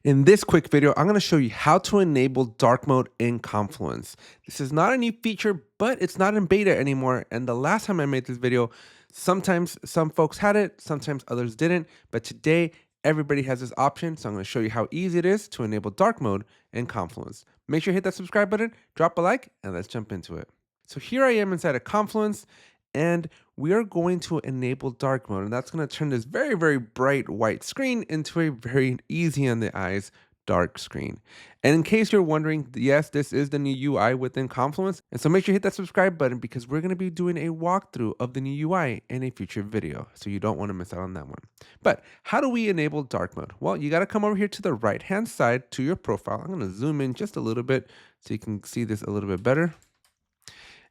In this quick video, I'm going to show you how to enable dark mode in Confluence. This is not a new feature, but it's not in beta anymore. And the last time I made this video, sometimes some folks had it, sometimes others didn't. But today, everybody has this option. So I'm going to show you how easy it is to enable dark mode in Confluence. Make sure you hit that subscribe button, drop a like, and let's jump into it. So here I am inside of Confluence, and we are going to enable dark mode, and that's going to turn this very, very bright white screen into a very easy on the eyes dark screen. And in case you're wondering, yes, this is the new UI within Confluence, and so make sure you hit that subscribe button because we're going to be doing a walkthrough of the new UI in a future video, so you don't want to miss out on that one. But how do we enable dark mode? Well, you got to come over here to the right hand side to your profile. I'm going to zoom in just a little bit so you can see this a little bit better.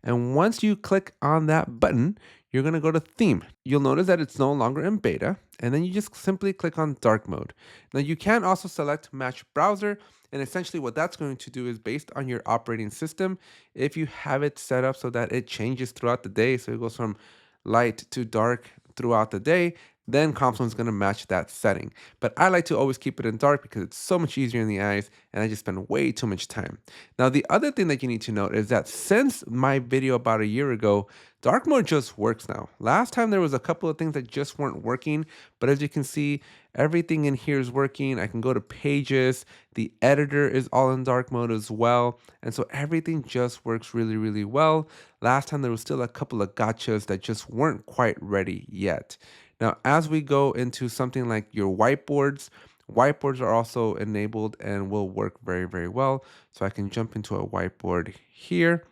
And once you click on that button, you're going to go to theme. You'll notice that it's no longer in beta, and then you just simply click on dark mode. Now you can also select match browser, and essentially what that's going to do is based on your operating system. If you have it set up so that it changes throughout the day, so it goes from light to dark throughout the day, then Confluence is going to match that setting. But I like to always keep it in dark because it's so much easier in the eyes and I just spend way too much time. Now, the other thing that you need to note is that since my video about a year ago, dark mode just works now. Last time there was a couple of things that just weren't working, but as you can see, everything in here is working. I can go to pages. The editor is all in dark mode as well. And so everything just works really, really well. Last time there was still a couple of gotchas that just weren't quite ready yet. Now, as we go into something like your whiteboards, whiteboards are also enabled and will work very, very well. So I can jump into a whiteboard here,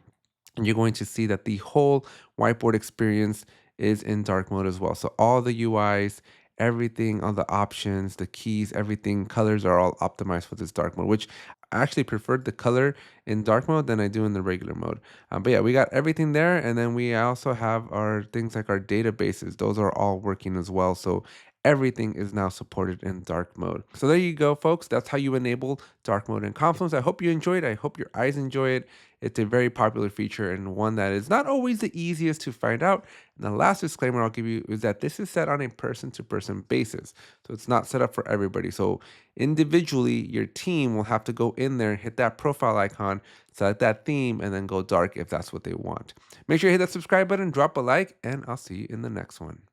and you're going to see that the whole whiteboard experience is in dark mode as well. So all the UIs, everything, all the options, the keys, everything, colors are all optimized for this dark mode, which I actually preferred the color in dark mode than I do in the regular mode. But yeah, we got everything there. And then we also have our things like our databases. Those are all working as well. So everything is now supported in dark mode. So there you go, folks. That's how you enable dark mode in Confluence. I hope you enjoyed it. I hope your eyes enjoy it. It's a very popular feature and one that is not always the easiest to find out. And the last disclaimer I'll give you is that this is set on a person-to-person basis. So it's not set up for everybody. So individually, your team will have to go in there, hit that profile icon, select that theme, and then go dark if that's what they want. Make sure you hit that subscribe button, drop a like, and I'll see you in the next one.